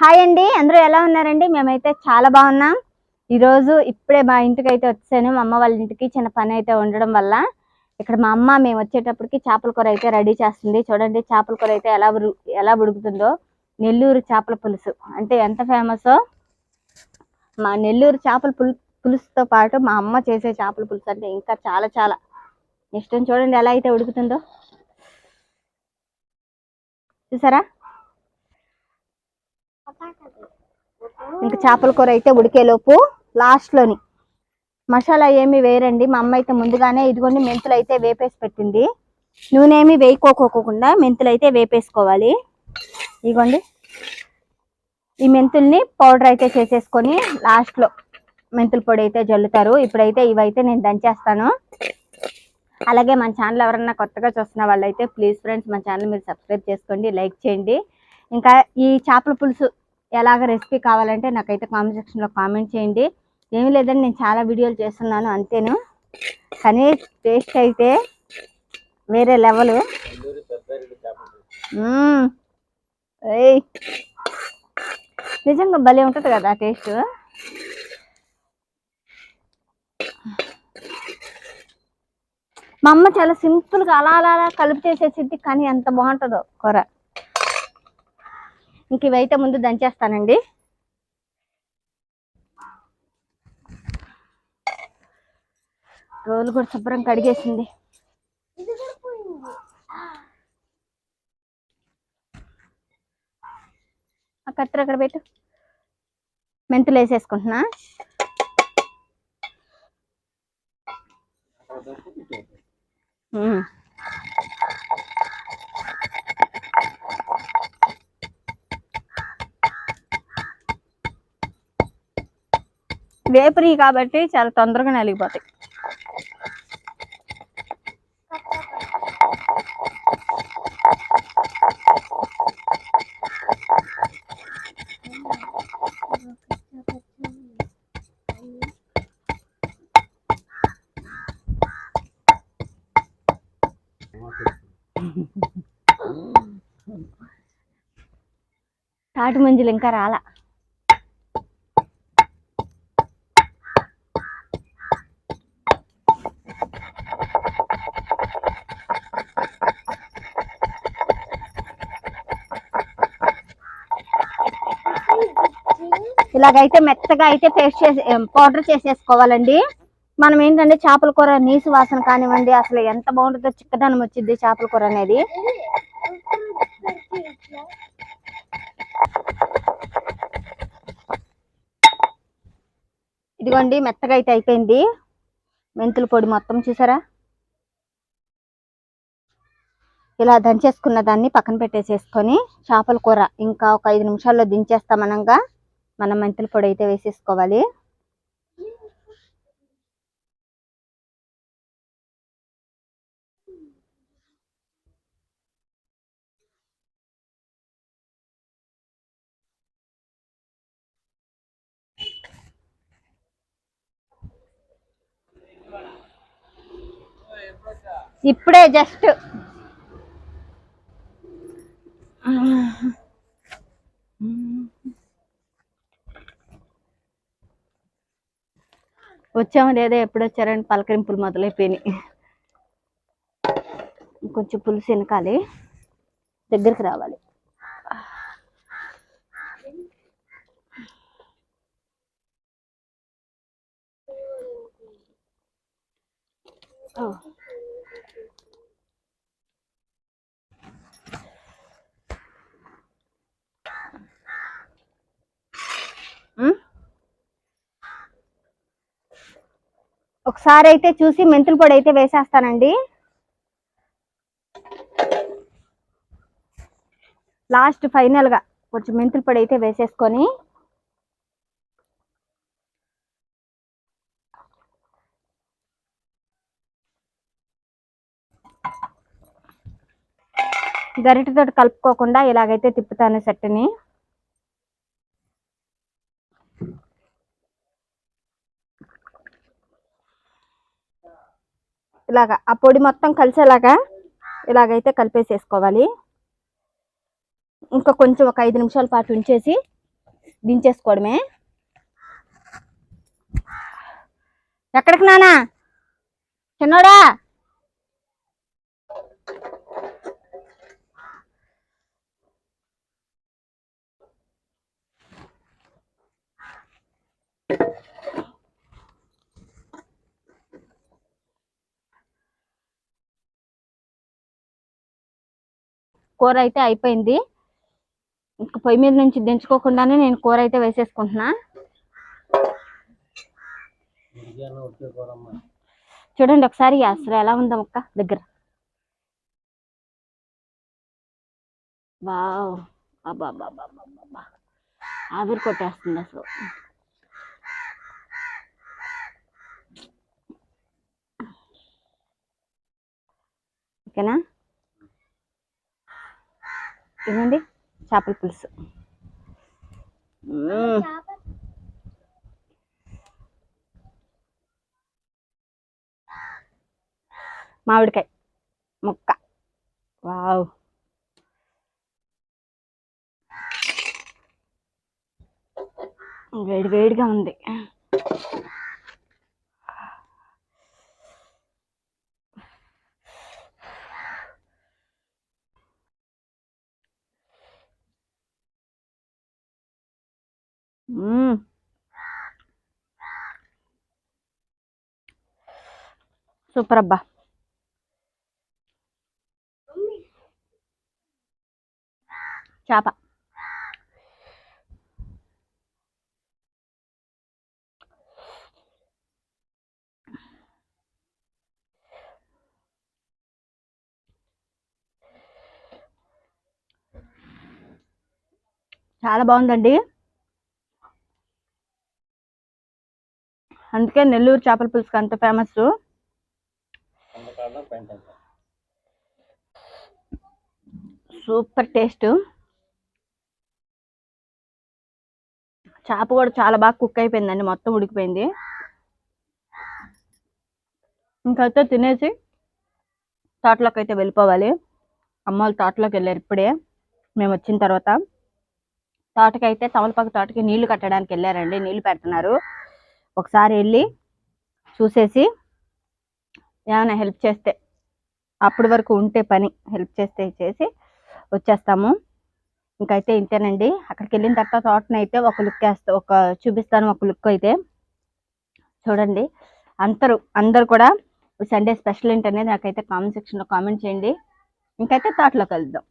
Hi అండి, అందరూ ఎలా ఉన్నారండి? మేమైతే చాలా బాగున్నాం. ఈరోజు ఇప్పుడే మా ఇంటికి అయితే వచ్చాను. మా అమ్మ వాళ్ళ ఇంటికి చిన్న పని అయితే ఉండడం వల్ల ఇక్కడ మా అమ్మ మేము వచ్చేటప్పటికి చేపల కూర అయితే రెడీ చేస్తుంది. చూడండి చేపల కూర అయితే ఎలా ఉడుకుతుందో. నెల్లూరు చేపల పులుసు అంటే ఎంత ఫేమసో. మా నెల్లూరు చేపల పులుసుతో పాటు మా అమ్మ చేసే చేపల పులుసు అంటే ఇంకా చాలా చాలా ఇష్టం. చూడండి ఎలా అయితే ఉడుకుతుందో, చూసారా? ఇంకా చేపల కూర అయితే ఉడికేలోపు లాస్ట్లోని మసాలా ఏమి వేయరండి. మా అమ్మ అయితే ముందుగానే ఇదిగోండి మెంతులు అయితే వేపేసి పెట్టింది. నూనె ఏమి వేయకోకుండా మెంతులు అయితే వేపేసుకోవాలి. ఇదిగోండి ఈ మెంతుల్ని పౌడర్ అయితే చేసేసుకొని లాస్ట్లో మెంతుల పొడి అయితే జల్లుతారు. ఇప్పుడైతే ఇవైతే నేను దంచేస్తాను. అలాగే మన ఛానల్ ఎవరన్నా కొత్తగా చూస్తున్న వాళ్ళైతే ప్లీజ్ ఫ్రెండ్స్ మన ఛానల్ మీరు సబ్స్క్రైబ్ చేసుకోండి, లైక్ చేయండి. ఇంకా ఈ చేపల పులుసు ఎలాగ రెసిపీ కావాలంటే నాకైతే కామెంట్ సెక్షన్లో కామెంట్ చేయండి. ఏమీ లేదని నేను చాలా వీడియోలు చేస్తున్నాను అంతేను, కానీ టేస్ట్ అయితే వేరే లెవెల్. నిజంగా భలే ఉంటుంది కదా టేస్ట్. మా అమ్మ చాలా సింపుల్గా అలా అలా అలా కలిపి చేసేసింది, కానీ ఎంత బాగుంటుందో కూర. ఇంక ఇవైతే ముందు దంచేస్తానండి. రోలు కూడా శుభ్రం కడిగేసింది. ఆ కత్తెర అక్కడ పెట్టు. మెంతులు వేసేసుకుంటున్నా. వేపరి కాబట్టి చాలా తొందరగా నలిగిపోతాయి. తాటి మంజులు ఇంకా రాలా. ఇలాగైతే మెత్తగా అయితే పేస్ట్ చేసి పౌడర్ చేసేసుకోవాలండి. మనం ఏంటంటే చేపల కూర నీసు వాసన కానివ్వండి, అసలు ఎంత బాగుంటుందో, చిక్కదనం వచ్చింది చేపల కూర అనేది. ఇదిగోండి మెత్తగా అయితే అయిపోయింది. మెంతుల పొడి మొత్తం చూసారా? ఇలా దంచేసుకున్న దాన్ని పక్కన పెట్టేసేసుకొని చేపల కూర ఇంకా ఒక 5 నిమిషాల్లో దించేస్తామనగా మనం మెంతుల పొడి అయితే వేసేసుకోవాలి. ఇప్పుడే జస్ట్ వచ్చాము లేదా ఎప్పుడు వచ్చారని పలకరింపులు మొదలైపోయినాయి. కొంచెం పులుసు వెనకాలి, దగ్గరికి రావాలి. ఒకసారి అయితే చూసి మెంతుల పొడి అయితే వేసేస్తానండి. లాస్ట్ ఫైనల్ గా కొంచెం మెంతుల పొడి అయితే వేసేసుకొని గరిటెతో కలుపుకోకుండా ఇలాగైతే తిప్పుతాను సెట్ని. ఇలాగా ఆ పొడి మొత్తం కలిసేలాగా ఇలాగైతే కలిపేసేసుకోవాలి. ఇంకా కొంచెం ఒక 5 నిమిషాల పాటు ఉంచేసి దించేసుకోవడమే. ఎక్కడికి నానా చిన్నోడా? కూర అయితే అయిపోయింది. ఇంకా పొయ్యి మీద నుంచి దించుకోకుండానే నేను కూర అయితే వేసేసుకుంటున్నా. చూడండి ఒకసారి అసలు ఎలా ఉందా ముక్క దగ్గర. వావ్, అబ్బా ఆవిరి కొట్టేస్తుంది అసలు. ఓకేనా? ఇదండి చేపల పులుసు. మామిడికాయ ముక్క. వావ్, వేడి వేడిగా ఉంది. సూపర్ అబ్బా. చేప చాలా బాగుందండి. అందుకే నెల్లూరు చేపల పులుసుకి అంత ఫేమస్. Super taste. చేప కూడా చాలా బాగా కుక్ అయిపోయిందండి, మొత్తం ఉడికిపోయింది. ఇంకైతే తినేసి తోటలోకి అయితే వెళ్ళిపోవాలి. అమ్మ వాళ్ళు తోటలోకి వెళ్ళారు ఇప్పుడే, మేము వచ్చిన తర్వాత. తోటకైతే తమలపాకు తోటకి నీళ్లు కట్టడానికి వెళ్ళారండి, నీళ్లు పెడుతున్నారు. ఒకసారి వెళ్ళి చూసేసి ఏమైనా హెల్ప్ చేస్తే, అప్పటి వరకు ఉంటే పని హెల్ప్ చేస్తే చేసి వచ్చేస్తాము. ఇంకైతే ఇంతేనండి. అక్కడికి వెళ్ళిన తర్వాత తోటనైతే ఒక లుక్ వేస్తా, చూపిస్తాను ఒక లుక్ అయితే. చూడండి, అందరూ కూడా సండే స్పెషల్ ఏంటనేది నాకైతే కామెంట్ సెక్షన్లో కామెంట్ చేయండి. ఇంకైతే తోటలోకి వెళ్దాం.